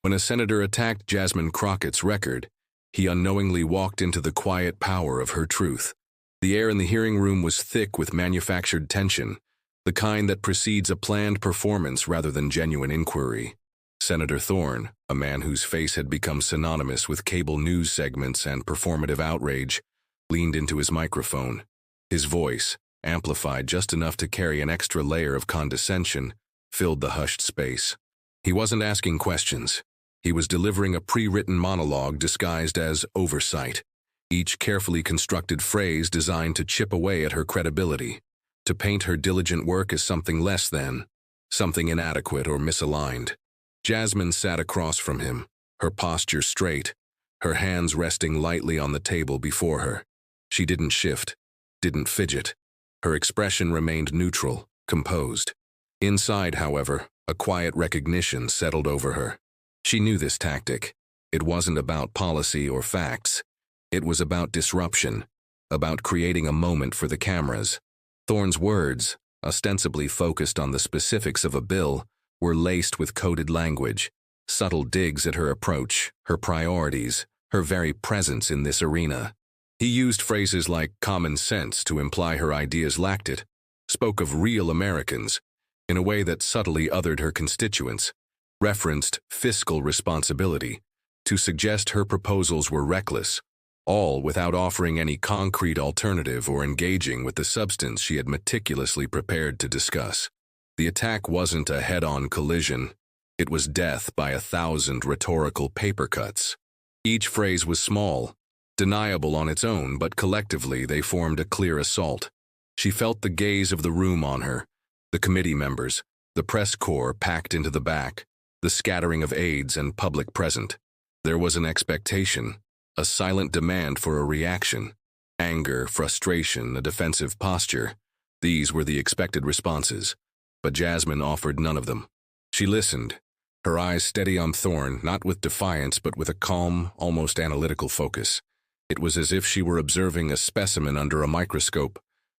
When a senator attacked Jasmine Crockett's record, he unknowingly walked into the quiet power of her truth. The air in the hearing room was thick with manufactured tension, the kind that precedes a planned performance rather than genuine inquiry. Senator Thorne, a man whose face had become synonymous with cable news segments and performative outrage, leaned into his microphone. His voice, amplified just enough to carry an extra layer of condescension, filled the hushed space. He wasn't asking questions. He was delivering a pre-written monologue disguised as oversight, each carefully constructed phrase designed to chip away at her credibility, to paint her diligent work as something less than, something inadequate or misaligned. Jasmine sat across from him, her posture straight, her hands resting lightly on the table before her. She didn't shift, didn't fidget. Her expression remained neutral, composed. Inside, however, a quiet recognition settled over her. She knew this tactic. It wasn't about policy or facts. It was about disruption, about creating a moment for the cameras. Thorne's words, ostensibly focused on the specifics of a bill, were laced with coded language, subtle digs at her approach, her priorities, her very presence in this arena. He used phrases like common sense to imply her ideas lacked it, spoke of real Americans, in a way that subtly othered her constituents, referenced fiscal responsibility, to suggest her proposals were reckless, all without offering any concrete alternative or engaging with the substance she had meticulously prepared to discuss. The attack wasn't a head-on collision. It was death by 1,000 rhetorical paper cuts. Each phrase was small, deniable on its own, but collectively they formed a clear assault. She felt the gaze of the room on her, the committee members, the press corps packed into the back, the scattering of aides and public present. There was an expectation, a silent demand for a reaction. Anger, frustration, a defensive posture. These were the expected responses, but Jasmine offered none of them. She listened, her eyes steady on Thorne, not with defiance but with a calm, almost analytical focus. It was as if she were observing a specimen under a microscope,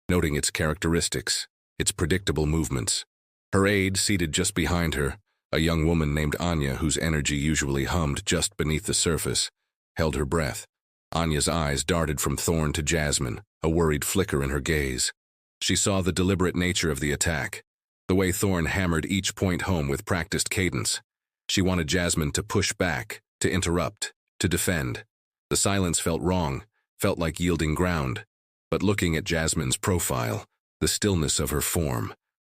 noting its characteristics, its predictable movements. Her aide, seated just behind her, a young woman named Anya whose energy usually hummed just beneath the surface, held her breath. Anya's eyes darted from Thorne to Jasmine, a worried flicker in her gaze. She saw the deliberate nature of the attack, the way Thorne hammered each point home with practiced cadence. She wanted Jasmine to push back, to interrupt, to defend. The silence felt wrong, felt like yielding ground. But looking at Jasmine's profile, the stillness of her form,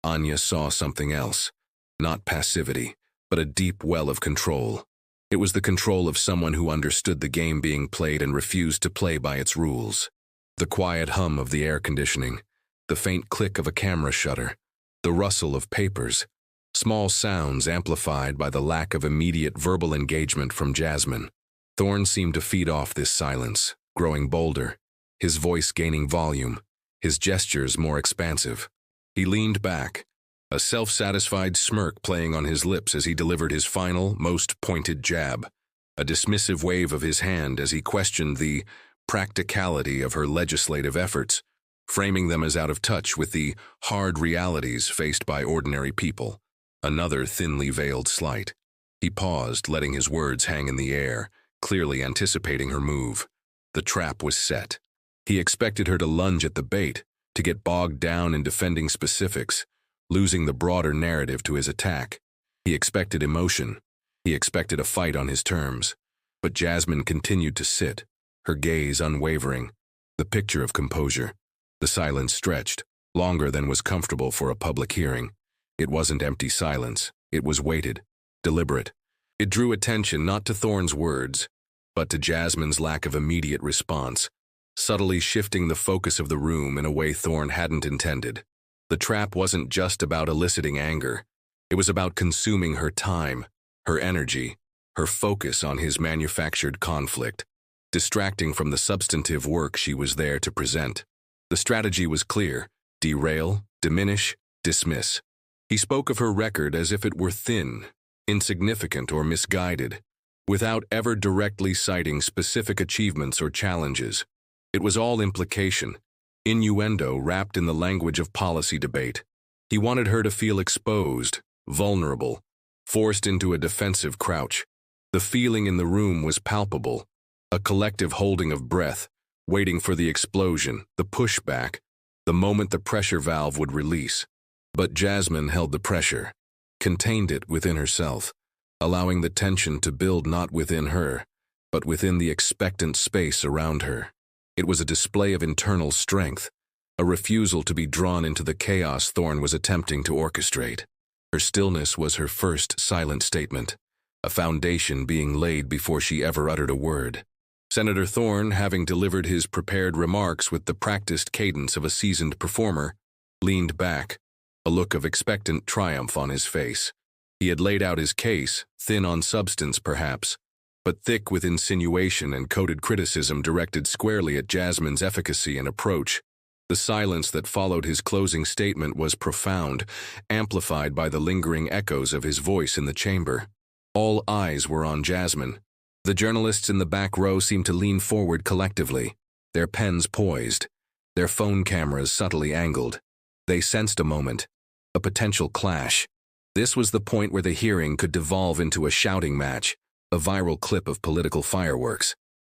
Anya saw something else. Not passivity, but a deep well of control. It was the control of someone who understood the game being played and refused to play by its rules. The quiet hum of the air conditioning, the faint click of a camera shutter, the rustle of papers, small sounds amplified by the lack of immediate verbal engagement from Jasmine. Thorne seemed to feed off this silence, growing bolder, his voice gaining volume, his gestures more expansive. He leaned back, a self-satisfied smirk playing on his lips as he delivered his final, most pointed jab, a dismissive wave of his hand as he questioned the practicality of her legislative efforts, framing them as out of touch with the hard realities faced by ordinary people. Another thinly veiled slight. He paused, letting his words hang in the air, clearly anticipating her move. The trap was set. He expected her to lunge at the bait, to get bogged down in defending specifics, losing the broader narrative to his attack. He expected emotion. He expected a fight on his terms. But Jasmine continued to sit, her gaze unwavering, the picture of composure. The silence stretched, longer than was comfortable for a public hearing. It wasn't empty silence. It was weighted, deliberate. It drew attention not to Thorne's words, but to Jasmine's lack of immediate response, subtly shifting the focus of the room in a way Thorne hadn't intended. The trap wasn't just about eliciting anger. It was about consuming her time, her energy, her focus on his manufactured conflict, distracting from the substantive work she was there to present. The strategy was clear: derail, diminish, dismiss. He spoke of her record as if it were thin, insignificant, or misguided, without ever directly citing specific achievements or challenges. It was all implication, innuendo wrapped in the language of policy debate. He wanted her to feel exposed, vulnerable, forced into a defensive crouch. The feeling in the room was palpable, a collective holding of breath, waiting for the explosion, the pushback, the moment the pressure valve would release. But Jasmine held the pressure, contained it within herself, allowing the tension to build not within her, but within the expectant space around her. It was a display of internal strength, a refusal to be drawn into the chaos Thorne was attempting to orchestrate. Her stillness was her first silent statement, a foundation being laid before she ever uttered a word. Senator Thorne, having delivered his prepared remarks with the practiced cadence of a seasoned performer, leaned back, a look of expectant triumph on his face. He had laid out his case, thin on substance perhaps, but thick with insinuation and coded criticism directed squarely at Jasmine's efficacy and approach. The silence that followed his closing statement was profound, amplified by the lingering echoes of his voice in the chamber. All eyes were on Jasmine. The journalists in the back row seemed to lean forward collectively, their pens poised, their phone cameras subtly angled. They sensed a moment, a potential clash. This was the point where the hearing could devolve into a shouting match, a viral clip of political fireworks.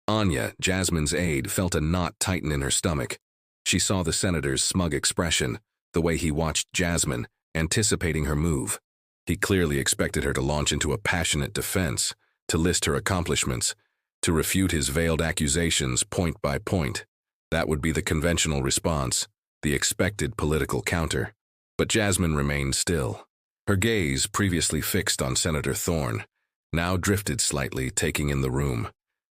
Anya, Jasmine's aide, felt a knot tighten in her stomach. She saw the senator's smug expression, the way he watched Jasmine, anticipating her move. He clearly expected her to launch into a passionate defense, to list her accomplishments, to refute his veiled accusations point by point. That would be the conventional response, the expected political counter. But Jasmine remained still. Her gaze, previously fixed on Senator Thorne, now drifted slightly, taking in the room.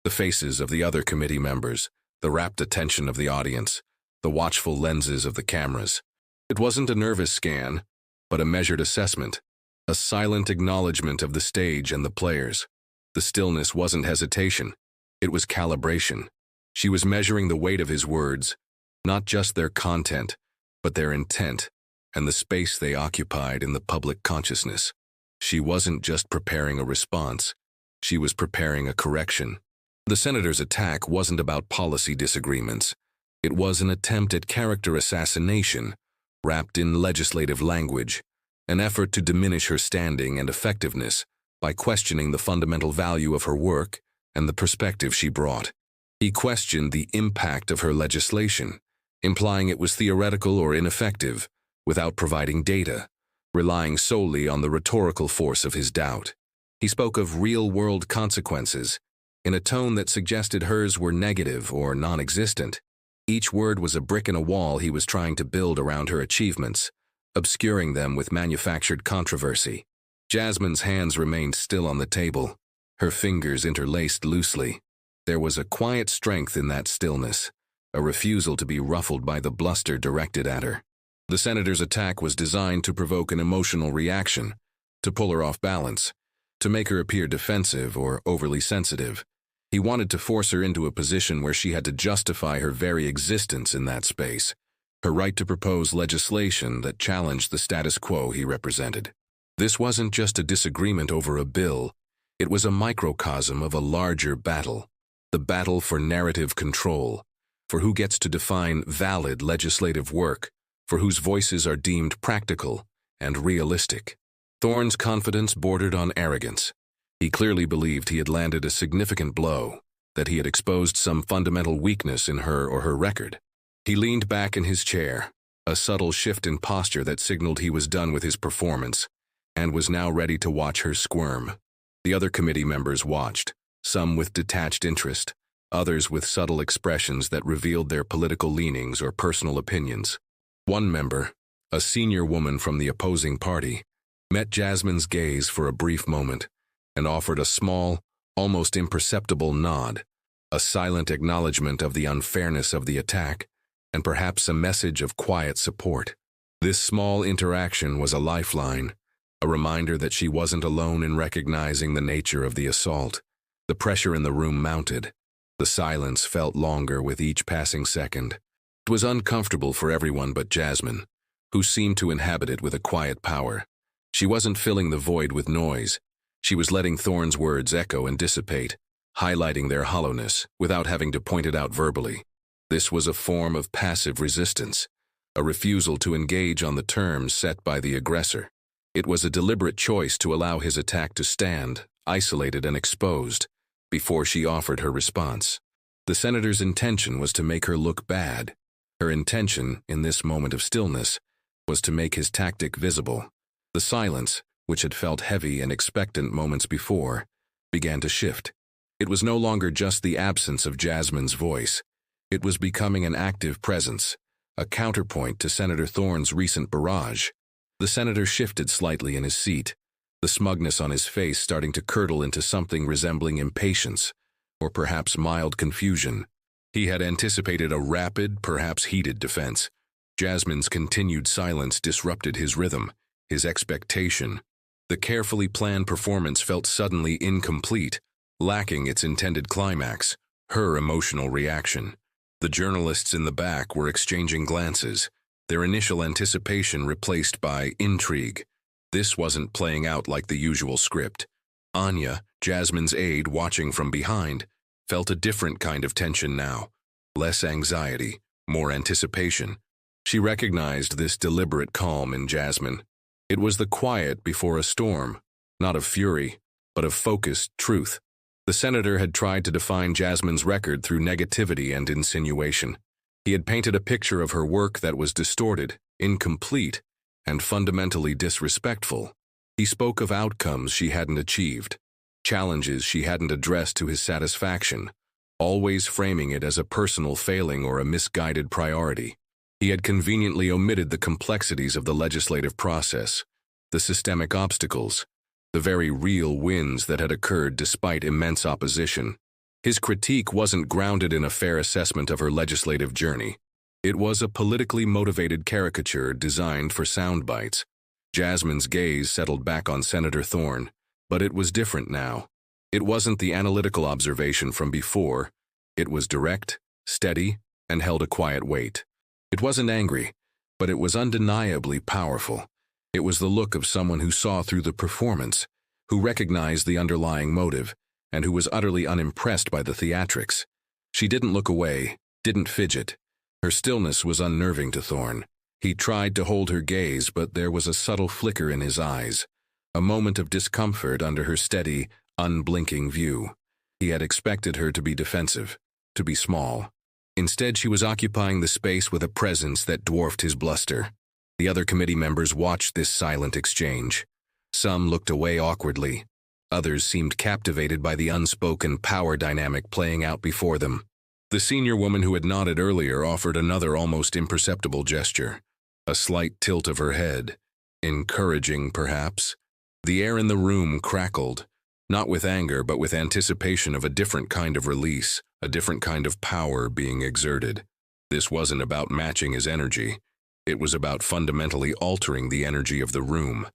The faces of the other committee members, the rapt attention of the audience, the watchful lenses of the cameras. It wasn't a nervous scan, but a measured assessment, a silent acknowledgement of the stage and the players. The stillness wasn't hesitation, it was calibration. She was measuring the weight of his words, not just their content, but their intent, and the space they occupied in the public consciousness. She wasn't just preparing a response, she was preparing a correction. The senator's attack wasn't about policy disagreements. It was an attempt at character assassination, wrapped in legislative language, an effort to diminish her standing and effectiveness by questioning the fundamental value of her work and the perspective she brought. He questioned the impact of her legislation, implying it was theoretical or ineffective, without providing data, relying solely on the rhetorical force of his doubt. He spoke of real-world consequences, in a tone that suggested hers were negative or non-existent. Each word was a brick in a wall he was trying to build around her achievements, obscuring them with manufactured controversy. Jasmine's hands remained still on the table, her fingers interlaced loosely. There was a quiet strength in that stillness, a refusal to be ruffled by the bluster directed at her. The senator's attack was designed to provoke an emotional reaction, to pull her off balance, to make her appear defensive or overly sensitive. He wanted to force her into a position where she had to justify her very existence in that space, her right to propose legislation that challenged the status quo he represented. This wasn't just a disagreement over a bill, it was a microcosm of a larger battle, the battle for narrative control, for who gets to define valid legislative work, for whose voices are deemed practical and realistic. Thorne's confidence bordered on arrogance. He clearly believed he had landed a significant blow, that he had exposed some fundamental weakness in her or her record. He leaned back in his chair, a subtle shift in posture that signaled he was done with his performance, and was now ready to watch her squirm. The other committee members watched, some with detached interest, others with subtle expressions that revealed their political leanings or personal opinions. One member, a senior woman from the opposing party, met Jasmine's gaze for a brief moment and offered a small, almost imperceptible nod, a silent acknowledgement of the unfairness of the attack, and perhaps a message of quiet support. This small interaction was a lifeline, a reminder that she wasn't alone in recognizing the nature of the assault. The pressure in the room mounted. The silence felt longer with each passing second. It was uncomfortable for everyone but Jasmine, who seemed to inhabit it with a quiet power. She wasn't filling the void with noise. She was letting Thorne's words echo and dissipate, highlighting their hollowness without having to point it out verbally. This was a form of passive resistance, a refusal to engage on the terms set by the aggressor. It was a deliberate choice to allow his attack to stand, isolated and exposed, before she offered her response. The senator's intention was to make her look bad. Her intention, in this moment of stillness, was to make his tactic visible. The silence, which had felt heavy and expectant moments before, began to shift. It was no longer just the absence of Jasmine's voice. It was becoming an active presence, a counterpoint to Senator Thorne's recent barrage. The senator shifted slightly in his seat, the smugness on his face starting to curdle into something resembling impatience, or perhaps mild confusion. He had anticipated a rapid, perhaps heated defense. Jasmine's continued silence disrupted his rhythm, his expectation. The carefully planned performance felt suddenly incomplete, lacking its intended climax, her emotional reaction. The journalists in the back were exchanging glances, their initial anticipation replaced by intrigue. This wasn't playing out like the usual script. Anya, Jasmine's aide watching from behind, felt a different kind of tension now. Less anxiety, more anticipation. She recognized this deliberate calm in Jasmine. It was the quiet before a storm, not of fury, but of focused truth. The senator had tried to define Jasmine's record through negativity and insinuation. He had painted a picture of her work that was distorted, incomplete, and fundamentally disrespectful. He spoke of outcomes she hadn't achieved, challenges she hadn't addressed to his satisfaction, always framing it as a personal failing or a misguided priority. He had conveniently omitted the complexities of the legislative process, the systemic obstacles, the very real wins that had occurred despite immense opposition. His critique wasn't grounded in a fair assessment of her legislative journey. It was a politically motivated caricature designed for sound bites. Jasmine's gaze settled back on Senator Thorne, but it was different now. It wasn't the analytical observation from before. It was direct, steady, and held a quiet weight. It wasn't angry, but it was undeniably powerful. It was the look of someone who saw through the performance, who recognized the underlying motive, and who was utterly unimpressed by the theatrics. She didn't look away, didn't fidget. Her stillness was unnerving to Thorne. He tried to hold her gaze, but there was a subtle flicker in his eyes, a moment of discomfort under her steady, unblinking view. He had expected her to be defensive, to be small. Instead, she was occupying the space with a presence that dwarfed his bluster. The other committee members watched this silent exchange. Some looked away awkwardly. Others seemed captivated by the unspoken power dynamic playing out before them. The senior woman who had nodded earlier offered another almost imperceptible gesture, a slight tilt of her head, encouraging perhaps. The air in the room crackled, not with anger but with anticipation of a different kind of release, a different kind of power being exerted. This wasn't about matching his energy. It was about fundamentally altering the energy of the room.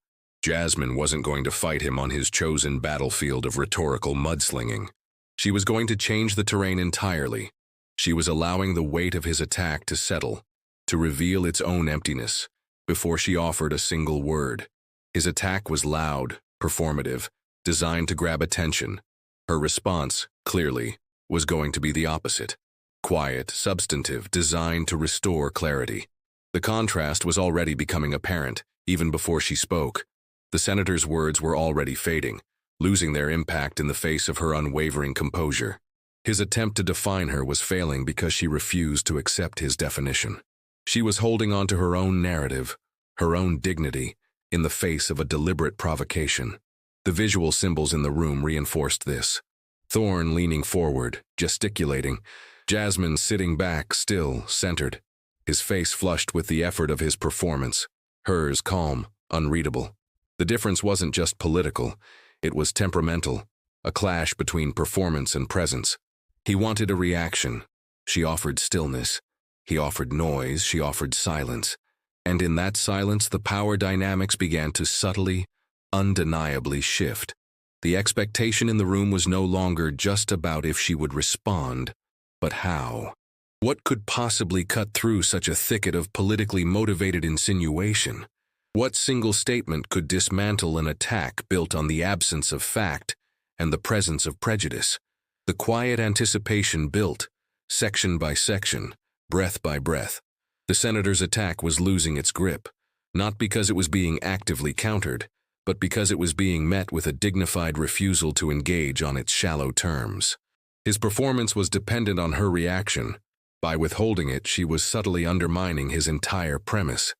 Jasmine wasn't going to fight him on his chosen battlefield of rhetorical mudslinging. She was going to change the terrain entirely. She was allowing the weight of his attack to settle, to reveal its own emptiness, before she offered a single word. His attack was loud, performative, designed to grab attention. Her response, clearly, was going to be the opposite. Quiet, substantive, designed to restore clarity. The contrast was already becoming apparent, even before she spoke. The senator's words were already fading, losing their impact in the face of her unwavering composure. His attempt to define her was failing because she refused to accept his definition. She was holding on to her own narrative, her own dignity, in the face of a deliberate provocation. The visual symbols in the room reinforced this. Thorne leaning forward, gesticulating, Jasmine sitting back, still, centered, his face flushed with the effort of his performance, hers calm, unreadable. The difference wasn't just political, it was temperamental, a clash between performance and presence. He wanted a reaction. She offered stillness. He offered noise, she offered silence. And in that silence, the power dynamics began to subtly, undeniably shift. The expectation in the room was no longer just about if she would respond, but how. What could possibly cut through such a thicket of politically motivated insinuation? What single statement could dismantle an attack built on the absence of fact and the presence of prejudice? The quiet anticipation built, section by section, breath by breath. The senator's attack was losing its grip, not because it was being actively countered, but because it was being met with a dignified refusal to engage on its shallow terms. His performance was dependent on her reaction. By withholding it, she was subtly undermining his entire premise.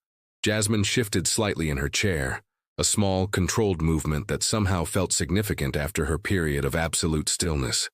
Jasmine shifted slightly in her chair, a small, controlled movement that somehow felt significant after her period of absolute stillness.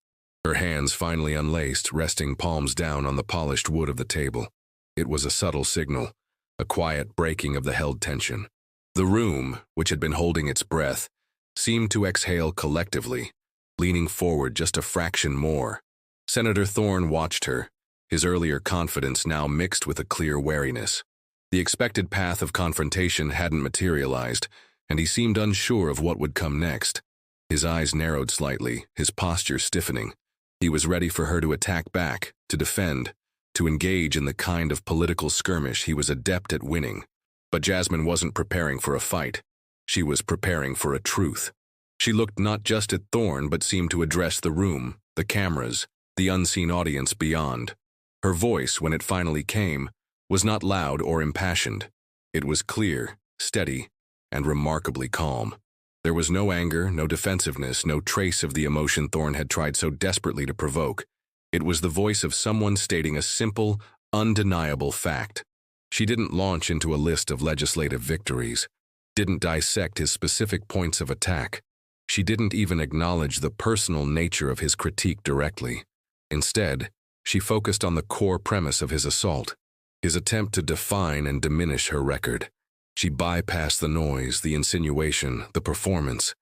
Her hands finally unlaced, resting palms down on the polished wood of the table. It was a subtle signal, a quiet breaking of the held tension. The room, which had been holding its breath, seemed to exhale collectively, leaning forward just a fraction more. Senator Thorne watched her, his earlier confidence now mixed with a clear wariness. The expected path of confrontation hadn't materialized, and he seemed unsure of what would come next. His eyes narrowed slightly, his posture stiffening. He was ready for her to attack back, to defend, to engage in the kind of political skirmish he was adept at winning. But Jasmine wasn't preparing for a fight. She was preparing for a truth. She looked not just at Thorne, but seemed to address the room, the cameras, the unseen audience beyond. Her voice, when it finally came, was not loud or impassioned. It was clear, steady, and remarkably calm. There was no anger, no defensiveness, no trace of the emotion Thorne had tried so desperately to provoke. It was the voice of someone stating a simple, undeniable fact. She didn't launch into a list of legislative victories, didn't dissect his specific points of attack. She didn't even acknowledge the personal nature of his critique directly. Instead, she focused on the core premise of his assault, his attempt to define and diminish her record. She bypassed the noise, the insinuation, the performance.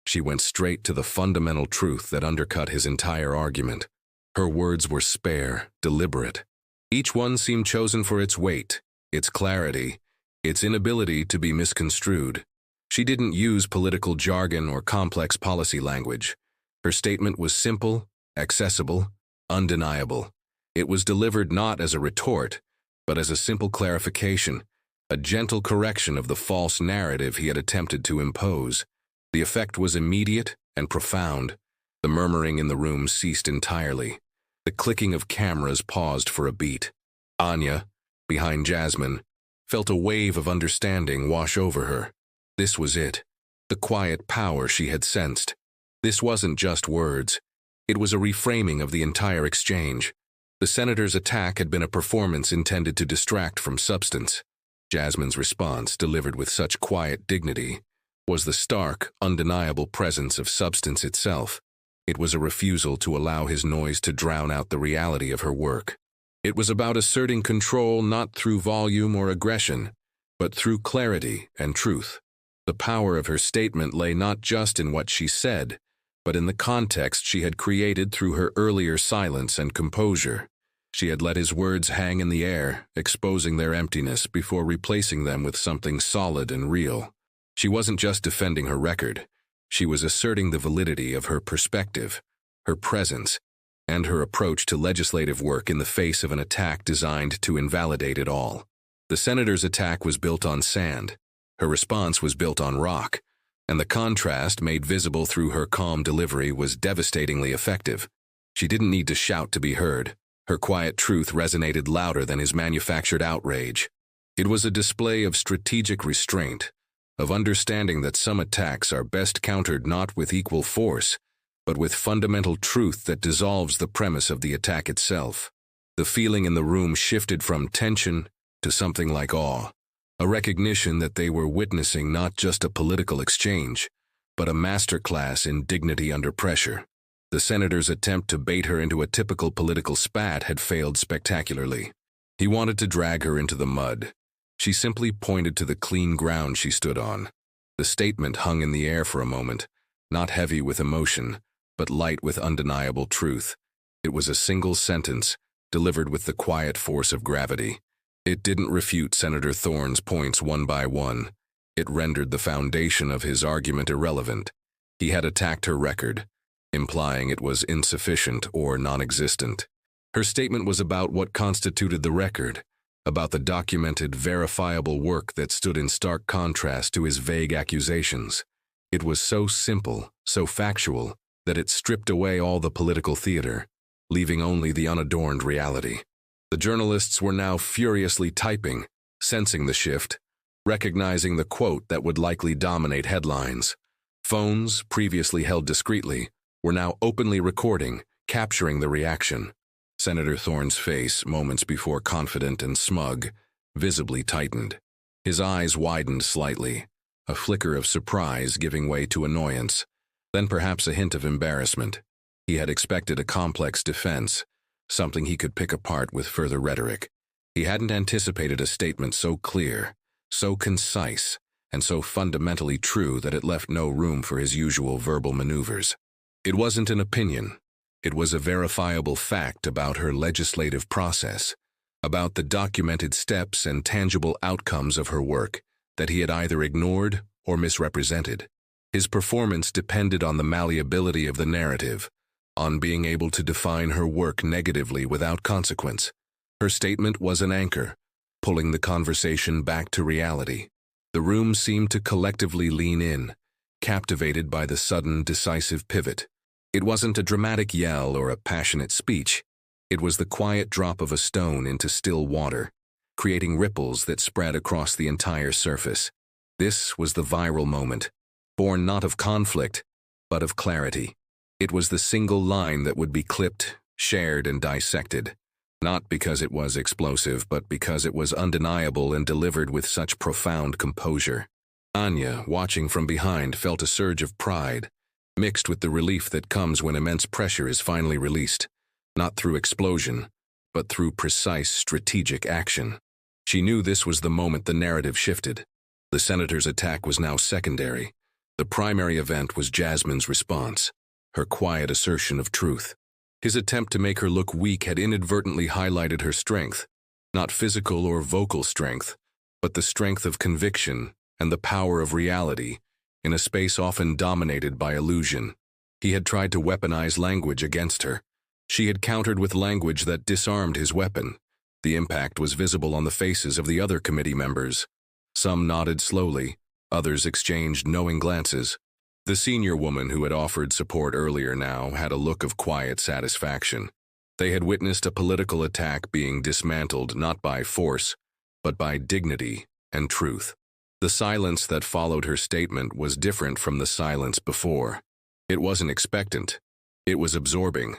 She went straight to the fundamental truth that undercut his entire argument. Her words were spare, deliberate. Each one seemed chosen for its weight, its clarity, its inability to be misconstrued. She didn't use political jargon or complex policy language. Her statement was simple, accessible, undeniable. It was delivered not as a retort, but as a simple clarification, a gentle correction of the false narrative he had attempted to impose. The effect was immediate and profound. The murmuring in the room ceased entirely. The clicking of cameras paused for a beat. Anya, behind Jasmine, felt a wave of understanding wash over her. This was it, the quiet power she had sensed. This wasn't just words. It was a reframing of the entire exchange. The senator's attack had been a performance intended to distract from substance. Jasmine's response, delivered with such quiet dignity, was the stark, undeniable presence of substance itself. It was a refusal to allow his noise to drown out the reality of her work. It was about asserting control not through volume or aggression, but through clarity and truth. The power of her statement lay not just in what she said, but in the context she had created through her earlier silence and composure. She had let his words hang in the air, exposing their emptiness before replacing them with something solid and real. She wasn't just defending her record. She was asserting the validity of her perspective, her presence, and her approach to legislative work in the face of an attack designed to invalidate it all. The senator's attack was built on sand. Her response was built on rock, and the contrast made visible through her calm delivery was devastatingly effective. She didn't need to shout to be heard. Her quiet truth resonated louder than his manufactured outrage. It was a display of strategic restraint, of understanding that some attacks are best countered not with equal force, but with fundamental truth that dissolves the premise of the attack itself. The feeling in the room shifted from tension to something like awe, a recognition that they were witnessing not just a political exchange, but a masterclass in dignity under pressure. The senator's attempt to bait her into a typical political spat had failed spectacularly. He wanted to drag her into the mud. She simply pointed to the clean ground she stood on. The statement hung in the air for a moment, not heavy with emotion, but light with undeniable truth. It was a single sentence, delivered with the quiet force of gravity. It didn't refute Senator Thorne's points one by one. It rendered the foundation of his argument irrelevant. He had attacked her record, implying it was insufficient or non-existent. Her statement was about what constituted the record, about the documented, verifiable work that stood in stark contrast to his vague accusations. It was so simple, so factual, that it stripped away all the political theater, leaving only the unadorned reality. The journalists were now furiously typing, sensing the shift. recognizing the quote that would likely dominate headlines. Phones, previously held discreetly, were now openly recording, capturing the reaction. Senator Thorne's face, moments before confident and smug, visibly tightened. His eyes widened slightly, a flicker of surprise giving way to annoyance, then perhaps a hint of embarrassment. He had expected a complex defense, something he could pick apart with further rhetoric. He hadn't anticipated a statement so clear, so concise, and so fundamentally true that it left no room for his usual verbal maneuvers. It wasn't an opinion. It was a verifiable fact about her legislative process, about the documented steps and tangible outcomes of her work that he had either ignored or misrepresented. His performance depended on the malleability of the narrative, on being able to define her work negatively without consequence. Her statement was an anchor, pulling the conversation back to reality. The room seemed to collectively lean in, captivated by the sudden, decisive pivot. It wasn't a dramatic yell or a passionate speech. It was the quiet drop of a stone into still water, creating ripples that spread across the entire surface. This was the viral moment, born not of conflict, but of clarity. It was the single line that would be clipped, shared, and dissected, not because it was explosive, but because it was undeniable and delivered with such profound composure. Anya, watching from behind, felt a surge of pride, mixed with the relief that comes when immense pressure is finally released, not through explosion, but through precise, strategic action. She knew this was the moment the narrative shifted. The senator's attack was now secondary. The primary event was Jasmine's response, her quiet assertion of truth. His attempt to make her look weak had inadvertently highlighted her strength, not physical or vocal strength, but the strength of conviction and the power of reality, in a space often dominated by illusion. He had tried to weaponize language against her. She had countered with language that disarmed his weapon. The impact was visible on the faces of the other committee members. Some nodded slowly, others exchanged knowing glances. The senior woman who had offered support earlier now had a look of quiet satisfaction. They had witnessed a political attack being dismantled not by force, but by dignity and truth. The silence that followed her statement was different from the silence before. It wasn't expectant. It was absorbing.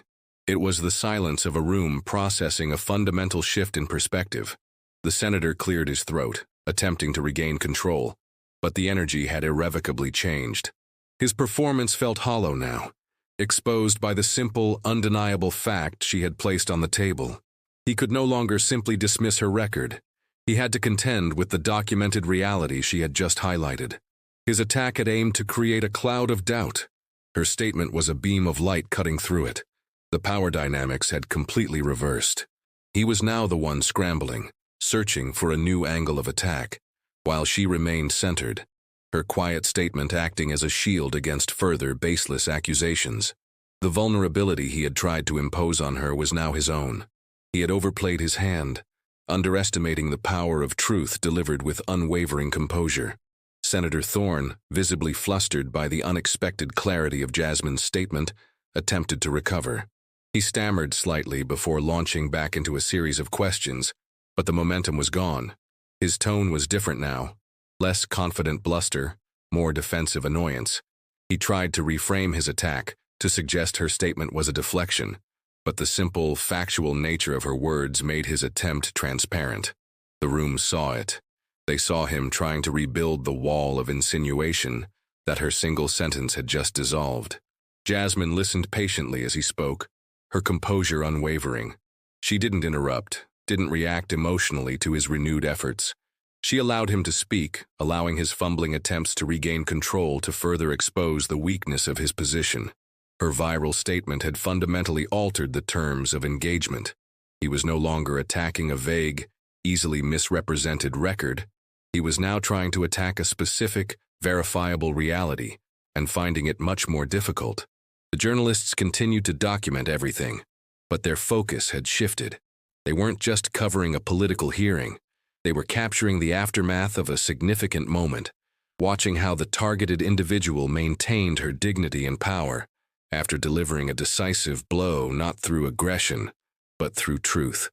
It was the silence of a room processing a fundamental shift in perspective. The senator cleared his throat, attempting to regain control, but the energy had irrevocably changed. His performance felt hollow now, exposed by the simple, undeniable fact she had placed on the table. He could no longer simply dismiss her record. He had to contend with the documented reality she had just highlighted. His attack had aimed to create a cloud of doubt. Her statement was a beam of light cutting through it. The power dynamics had completely reversed. He was now the one scrambling, searching for a new angle of attack, while she remained centered, her quiet statement acting as a shield against further baseless accusations. The vulnerability he had tried to impose on her was now his own. He had overplayed his hand, underestimating the power of truth delivered with unwavering composure. Senator Thorne, visibly flustered by the unexpected clarity of Jasmine's statement, attempted to recover. He stammered slightly before launching back into a series of questions, but the momentum was gone. His tone was different now, less confident bluster, more defensive annoyance. He tried to reframe his attack, to suggest her statement was a deflection, but the simple, factual nature of her words made his attempt transparent. The room saw it. They saw him trying to rebuild the wall of insinuation that her single sentence had just dissolved. Jasmine listened patiently as he spoke, her composure unwavering. She didn't interrupt, didn't react emotionally to his renewed efforts. She allowed him to speak, allowing his fumbling attempts to regain control to further expose the weakness of his position. Her viral statement had fundamentally altered the terms of engagement. He was no longer attacking a vague, easily misrepresented record. He was now trying to attack a specific, verifiable reality, and finding it much more difficult. The journalists continued to document everything, but their focus had shifted. They weren't just covering a political hearing. They were capturing the aftermath of a significant moment, watching how the targeted individual maintained her dignity and power, after delivering a decisive blow not through aggression, but through truth.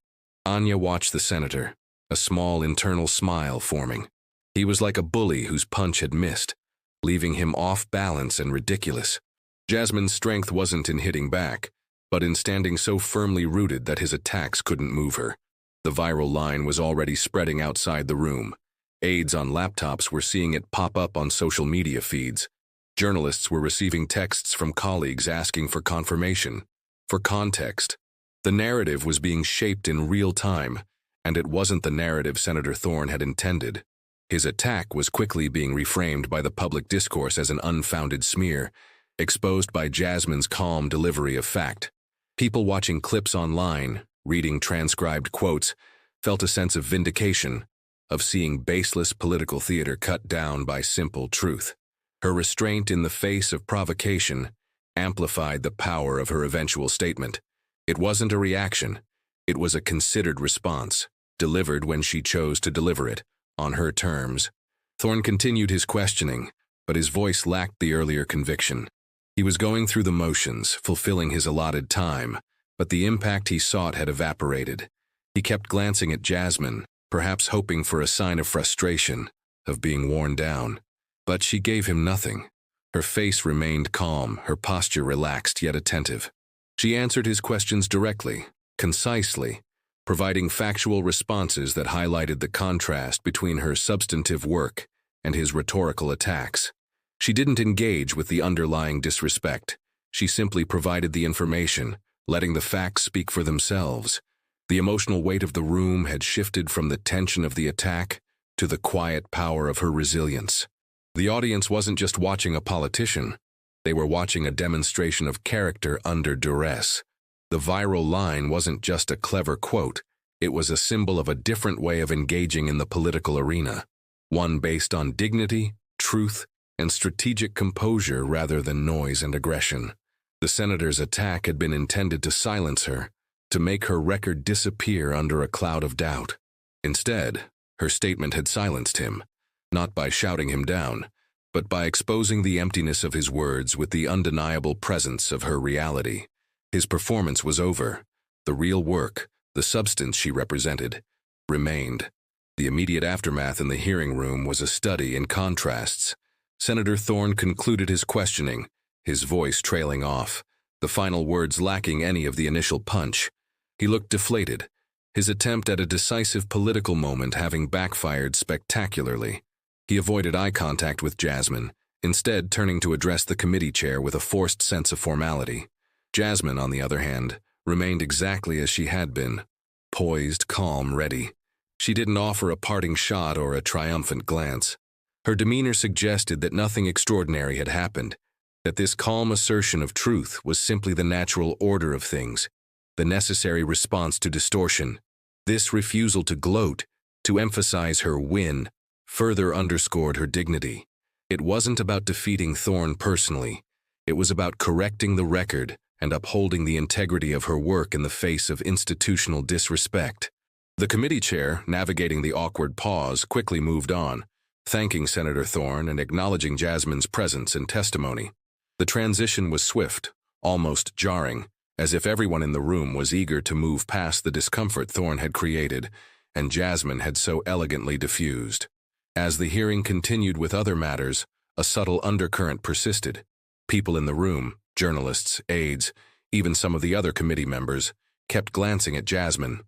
Anya watched the senator, a small internal smile forming. He was like a bully whose punch had missed, leaving him off balance and ridiculous. Jasmine's strength wasn't in hitting back, but in standing so firmly rooted that his attacks couldn't move her. The viral line was already spreading outside the room. Aides on laptops were seeing it pop up on social media feeds. Journalists were receiving texts from colleagues asking for confirmation, for context. The narrative was being shaped in real time, and it wasn't the narrative Senator Thorne had intended. His attack was quickly being reframed by the public discourse as an unfounded smear, exposed by Jasmine's calm delivery of fact. People watching clips online, reading transcribed quotes, felt a sense of vindication, of seeing baseless political theater cut down by simple truth. Her restraint in the face of provocation amplified the power of her eventual statement. It wasn't a reaction. It was a considered response, delivered when she chose to deliver it, on her terms. Thorne continued his questioning, but his voice lacked the earlier conviction. He was going through the motions, fulfilling his allotted time, but the impact he sought had evaporated. He kept glancing at Jasmine, perhaps hoping for a sign of frustration, of being worn down. But she gave him nothing. Her face remained calm, her posture relaxed yet attentive. She answered his questions directly, concisely, providing factual responses that highlighted the contrast between her substantive work and his rhetorical attacks. She didn't engage with the underlying disrespect. She simply provided the information, letting the facts speak for themselves. The emotional weight of the room had shifted from the tension of the attack to the quiet power of her resilience. The audience wasn't just watching a politician. They were watching a demonstration of character under duress. The viral line wasn't just a clever quote. It was a symbol of a different way of engaging in the political arena, one based on dignity, truth, and strategic composure rather than noise and aggression. The senator's attack had been intended to silence her, to make her record disappear under a cloud of doubt. Instead, her statement had silenced him, not by shouting him down, but by exposing the emptiness of his words with the undeniable presence of her reality. His performance was over. The real work, the substance she represented, remained. The immediate aftermath in the hearing room was a study in contrasts. Senator Thorne concluded his questioning, his voice trailing off, the final words lacking any of the initial punch. He looked deflated, his attempt at a decisive political moment having backfired spectacularly. He avoided eye contact with Jasmine, instead turning to address the committee chair with a forced sense of formality. Jasmine, on the other hand, remained exactly as she had been, poised, calm, ready. She didn't offer a parting shot or a triumphant glance. Her demeanor suggested that nothing extraordinary had happened, that this calm assertion of truth was simply the natural order of things, the necessary response to distortion. This refusal to gloat, to emphasize her win, further underscored her dignity. It wasn't about defeating Thorne personally. It was about correcting the record and upholding the integrity of her work in the face of institutional disrespect. The committee chair, navigating the awkward pause, quickly moved on, thanking Senator Thorne and acknowledging Jasmine's presence and testimony. The transition was swift, almost jarring, as if everyone in the room was eager to move past the discomfort Thorne had created and Jasmine had so elegantly diffused. As the hearing continued with other matters, a subtle undercurrent persisted. People in the room, journalists, aides, even some of the other committee members, kept glancing at Jasmine.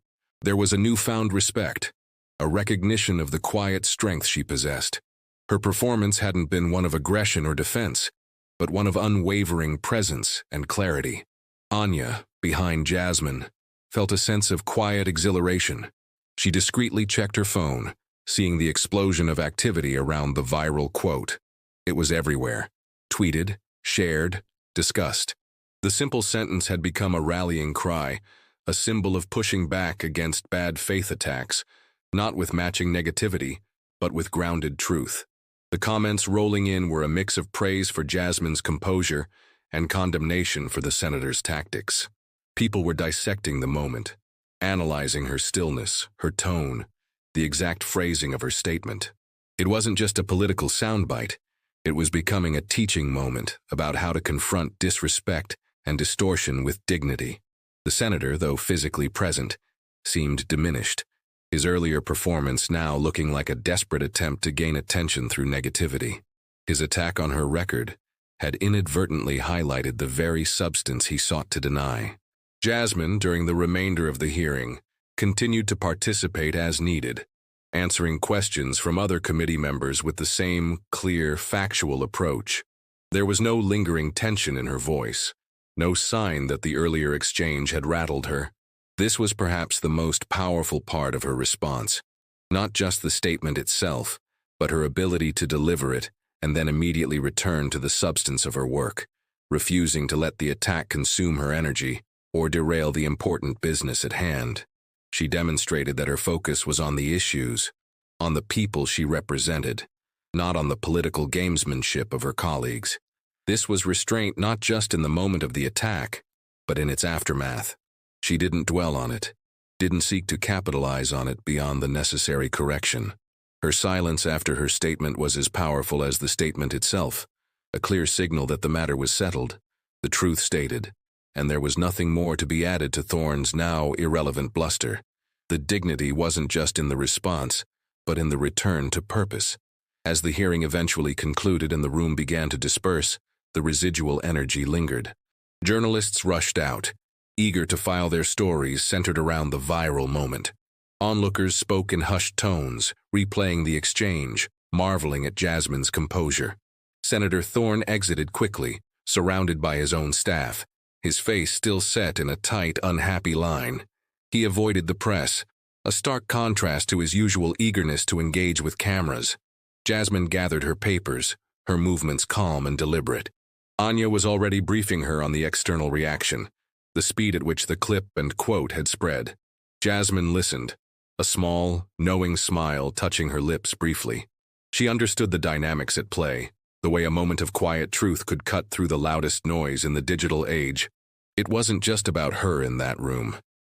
There was a newfound respect, a recognition of the quiet strength she possessed. Her performance hadn't been one of aggression or defense, but one of unwavering presence and clarity. Anya, behind Jasmine, felt a sense of quiet exhilaration. She discreetly checked her phone, seeing the explosion of activity around the viral quote. It was everywhere. Tweeted, shared, discussed. The simple sentence had become a rallying cry, a symbol of pushing back against bad faith attacks, not with matching negativity, but with grounded truth. The comments rolling in were a mix of praise for Jasmine's composure and condemnation for the senator's tactics. People were dissecting the moment, analyzing her stillness, her tone, the exact phrasing of her statement. It wasn't just a political soundbite. It was becoming a teaching moment about how to confront disrespect and distortion with dignity. The senator, though physically present, seemed diminished, his earlier performance now looking like a desperate attempt to gain attention through negativity. His attack on her record had inadvertently highlighted the very substance he sought to deny. Jasmine, during the remainder of the hearing, continued to participate as needed, answering questions from other committee members with the same clear, factual approach. There was no lingering tension in her voice, no sign that the earlier exchange had rattled her. This was perhaps the most powerful part of her response, not just the statement itself, but her ability to deliver it and then immediately return to the substance of her work, refusing to let the attack consume her energy or derail the important business at hand. She demonstrated that her focus was on the issues, on the people she represented, not on the political gamesmanship of her colleagues. This was restraint not just in the moment of the attack, but in its aftermath. She didn't dwell on it, didn't seek to capitalize on it beyond the necessary correction. Her silence after her statement was as powerful as the statement itself, a clear signal that the matter was settled, the truth stated, and there was nothing more to be added to Thorne's now irrelevant bluster. The dignity wasn't just in the response, but in the return to purpose. As the hearing eventually concluded and the room began to disperse, the residual energy lingered. Journalists rushed out, eager to file their stories centered around the viral moment. Onlookers spoke in hushed tones, replaying the exchange, marveling at Jasmine's composure. Senator Thorne exited quickly, surrounded by his own staff, his face still set in a tight, unhappy line. He avoided the press, a stark contrast to his usual eagerness to engage with cameras. Jasmine gathered her papers, her movements calm and deliberate. Anya was already briefing her on the external reaction, the speed at which the clip and quote had spread. Jasmine listened, a small, knowing smile touching her lips briefly. She understood the dynamics at play, the way a moment of quiet truth could cut through the loudest noise in the digital age. It wasn't just about her in that room.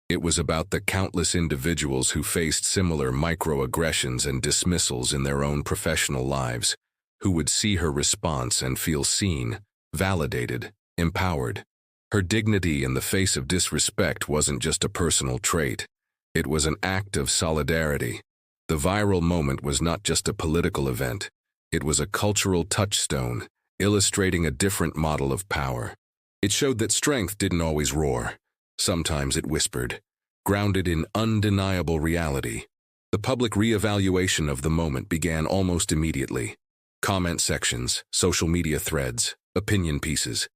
It was about the countless individuals who faced similar microaggressions and dismissals in their own professional lives, who would see her response and feel seen, validated, empowered. Her dignity in the face of disrespect wasn't just a personal trait. It was an act of solidarity. The viral moment was not just a political event. It was a cultural touchstone, illustrating a different model of power. It showed that strength didn't always roar. Sometimes it whispered, grounded in undeniable reality. The public reevaluation of the moment began almost immediately. Comment sections, social media threads, opinion pieces.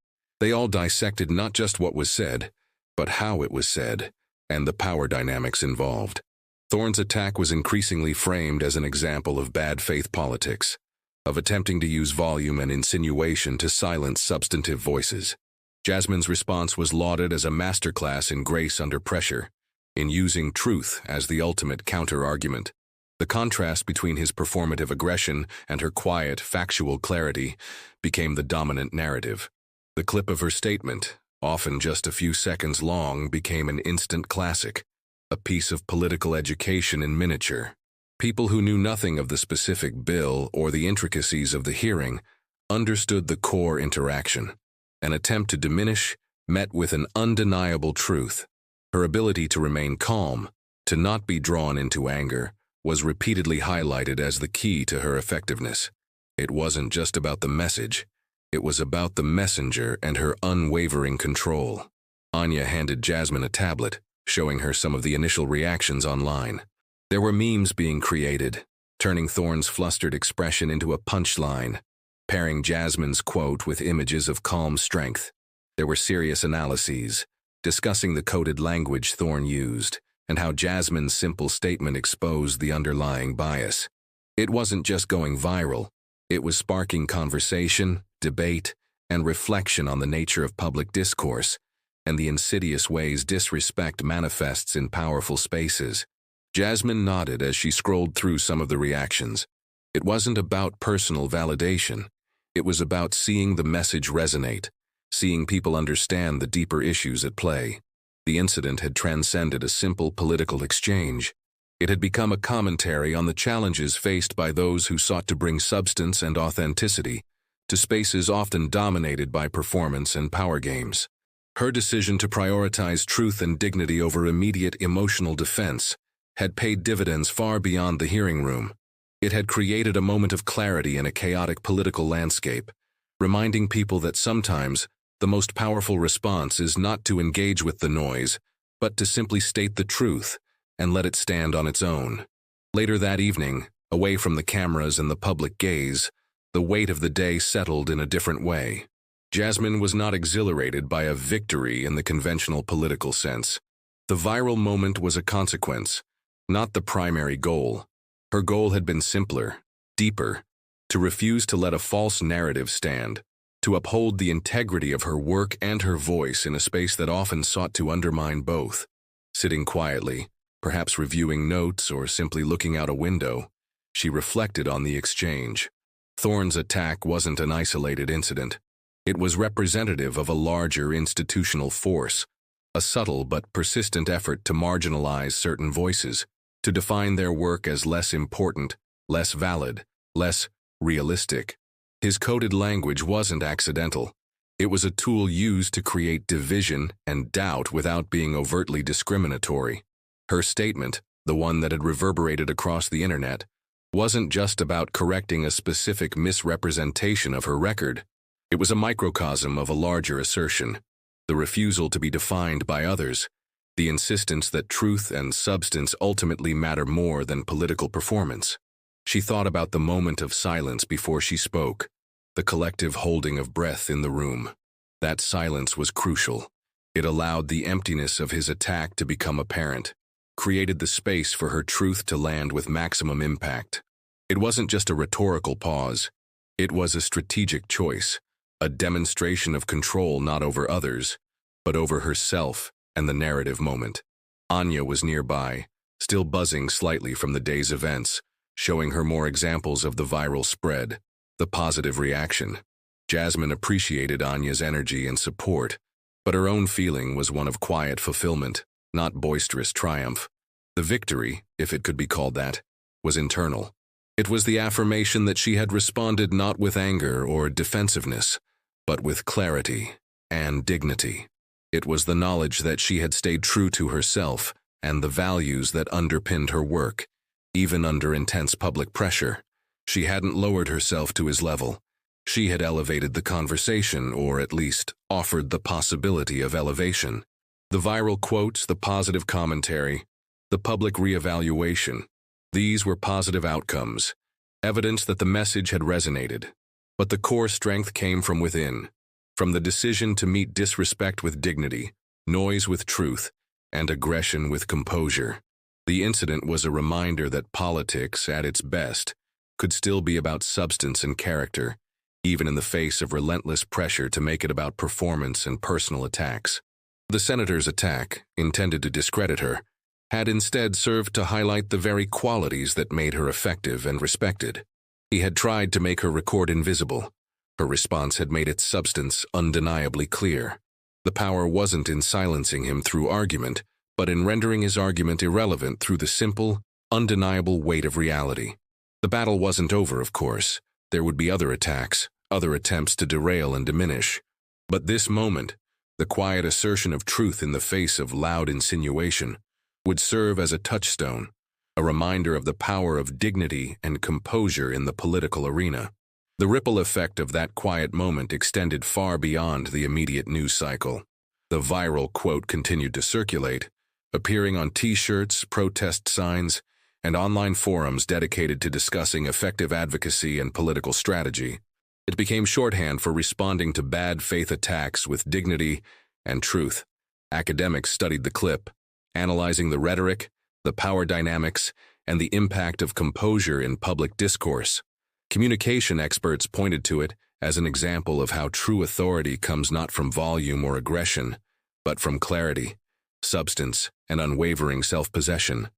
They all dissected not just what was said, but how it was said, and the power dynamics involved. Thorne's attack was increasingly framed as an example of bad faith politics, of attempting to use volume and insinuation to silence substantive voices. Jasmine's response was lauded as a masterclass in grace under pressure, in using truth as the ultimate counter-argument. The contrast between his performative aggression and her quiet, factual clarity became the dominant narrative. The clip of her statement, often just a few seconds long, became an instant classic, a piece of political education in miniature. People who knew nothing of the specific bill or the intricacies of the hearing understood the core interaction. An attempt to diminish met with an undeniable truth. Her ability to remain calm, to not be drawn into anger, was repeatedly highlighted as the key to her effectiveness. It wasn't just about the message. It was about the messenger and her unwavering control. Anya handed Jasmine a tablet, showing her some of the initial reactions online. There were memes being created, turning Thorne's flustered expression into a punchline, pairing Jasmine's quote with images of calm strength. There were serious analyses, discussing the coded language Thorne used, and how Jasmine's simple statement exposed the underlying bias. It wasn't just going viral, it was sparking conversation, debate, and reflection on the nature of public discourse, and the insidious ways disrespect manifests in powerful spaces. Jasmine nodded as she scrolled through some of the reactions. It wasn't about personal validation. It was about seeing the message resonate, seeing people understand the deeper issues at play. The incident had transcended a simple political exchange. It had become a commentary on the challenges faced by those who sought to bring substance and authenticity to spaces often dominated by performance and power games. Her decision to prioritize truth and dignity over immediate emotional defense had paid dividends far beyond the hearing room. It had created a moment of clarity in a chaotic political landscape, reminding people that sometimes the most powerful response is not to engage with the noise, but to simply state the truth and let it stand on its own. Later that evening, away from the cameras and the public gaze, the weight of the day settled in a different way. Jasmine was not exhilarated by a victory in the conventional political sense. The viral moment was a consequence, not the primary goal. Her goal had been simpler, deeper, to refuse to let a false narrative stand, to uphold the integrity of her work and her voice in a space that often sought to undermine both. Sitting quietly, perhaps reviewing notes or simply looking out a window, she reflected on the exchange. Thorne's attack wasn't an isolated incident. It was representative of a larger institutional force, a subtle but persistent effort to marginalize certain voices, to define their work as less important, less valid, less realistic. His coded language wasn't accidental. It was a tool used to create division and doubt without being overtly discriminatory. Her statement, the one that had reverberated across the internet, wasn't just about correcting a specific misrepresentation of her record. It was a microcosm of a larger assertion, the refusal to be defined by others, the insistence that truth and substance ultimately matter more than political performance. She thought about the moment of silence before she spoke, the collective holding of breath in the room. That silence was crucial. It allowed the emptiness of his attack to become apparent, created the space for her truth to land with maximum impact. It wasn't just a rhetorical pause. It was a strategic choice, a demonstration of control not over others, but over herself and the narrative moment. Anya was nearby, still buzzing slightly from the day's events, showing her more examples of the viral spread, the positive reaction. Jasmine appreciated Anya's energy and support, but her own feeling was one of quiet fulfillment, not boisterous triumph. The victory, if it could be called that, was internal. It was the affirmation that she had responded not with anger or defensiveness, but with clarity and dignity. It was the knowledge that she had stayed true to herself and the values that underpinned her work, even under intense public pressure. She hadn't lowered herself to his level. She had elevated the conversation, or at least offered the possibility of elevation. The viral quotes, the positive commentary, the public reevaluation, these were positive outcomes, evidence that the message had resonated. But the core strength came from within, from the decision to meet disrespect with dignity, noise with truth, and aggression with composure. The incident was a reminder that politics, at its best, could still be about substance and character, even in the face of relentless pressure to make it about performance and personal attacks. The senator's attack, intended to discredit her, had instead served to highlight the very qualities that made her effective and respected. He had tried to make her record invisible. Her response had made its substance undeniably clear. The power wasn't in silencing him through argument, but in rendering his argument irrelevant through the simple, undeniable weight of reality. The battle wasn't over, of course. There would be other attacks, other attempts to derail and diminish. But this moment, the quiet assertion of truth in the face of loud insinuation, would serve as a touchstone, a reminder of the power of dignity and composure in the political arena. The ripple effect of that quiet moment extended far beyond the immediate news cycle. The viral quote continued to circulate, appearing on T-shirts, protest signs, and online forums dedicated to discussing effective advocacy and political strategy. It became shorthand for responding to bad faith attacks with dignity and truth. Academics studied the clip, analyzing the rhetoric, the power dynamics, and the impact of composure in public discourse. Communication experts pointed to it as an example of how true authority comes not from volume or aggression, but from clarity, substance, and unwavering self-possession.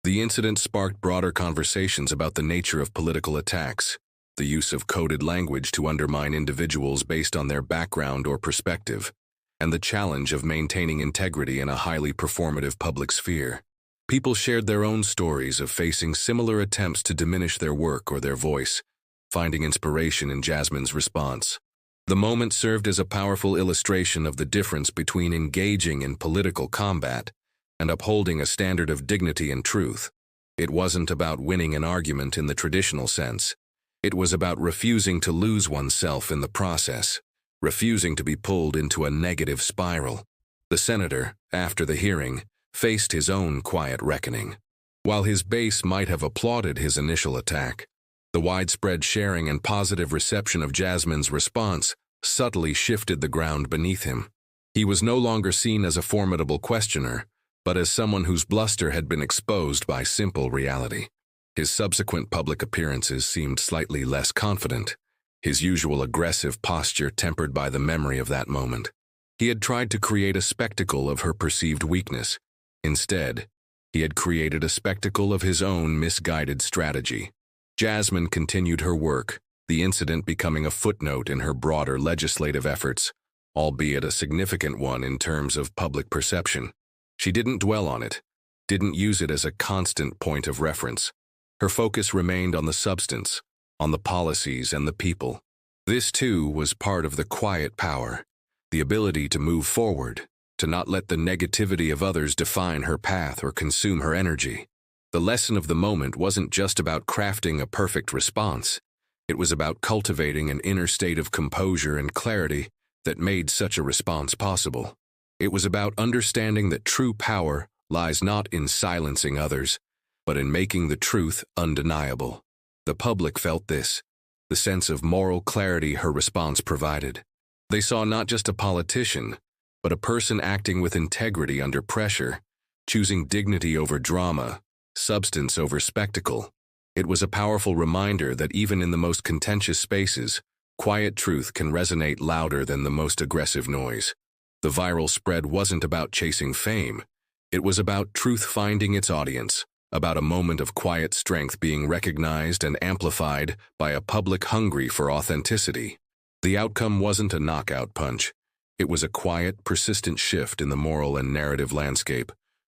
The incident sparked broader conversations about the nature of political attacks, the use of coded language to undermine individuals based on their background or perspective, and the challenge of maintaining integrity in a highly performative public sphere. People shared their own stories of facing similar attempts to diminish their work or their voice, finding inspiration in Jasmine's response. The moment served as a powerful illustration of the difference between engaging in political combat and upholding a standard of dignity and truth. It wasn't about winning an argument in the traditional sense. It was about refusing to lose oneself in the process, refusing to be pulled into a negative spiral. The senator, after the hearing, faced his own quiet reckoning. While his base might have applauded his initial attack, the widespread sharing and positive reception of Jasmine's response subtly shifted the ground beneath him. He was no longer seen as a formidable questioner, but as someone whose bluster had been exposed by simple reality. His subsequent public appearances seemed slightly less confident, his usual aggressive posture tempered by the memory of that moment. He had tried to create a spectacle of her perceived weakness. Instead, he had created a spectacle of his own misguided strategy. Jasmine continued her work, the incident becoming a footnote in her broader legislative efforts, albeit a significant one in terms of public perception. She didn't dwell on it, didn't use it as a constant point of reference. Her focus remained on the substance, on the policies and the people. This, too, was part of the quiet power, the ability to move forward, to not let the negativity of others define her path or consume her energy. The lesson of the moment wasn't just about crafting a perfect response. It was about cultivating an inner state of composure and clarity that made such a response possible. It was about understanding that true power lies not in silencing others, but in making the truth undeniable. The public felt this, the sense of moral clarity her response provided. They saw not just a politician, but a person acting with integrity under pressure, choosing dignity over drama, substance over spectacle. It was a powerful reminder that even in the most contentious spaces, quiet truth can resonate louder than the most aggressive noise. The viral spread wasn't about chasing fame. It was about truth finding its audience, about a moment of quiet strength being recognized and amplified by a public hungry for authenticity. The outcome wasn't a knockout punch. It was a quiet, persistent shift in the moral and narrative landscape,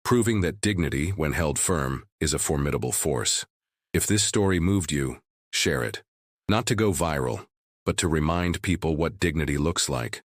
proving that dignity, when held firm, is a formidable force. If this story moved you, share it. Not to go viral, but to remind people what dignity looks like.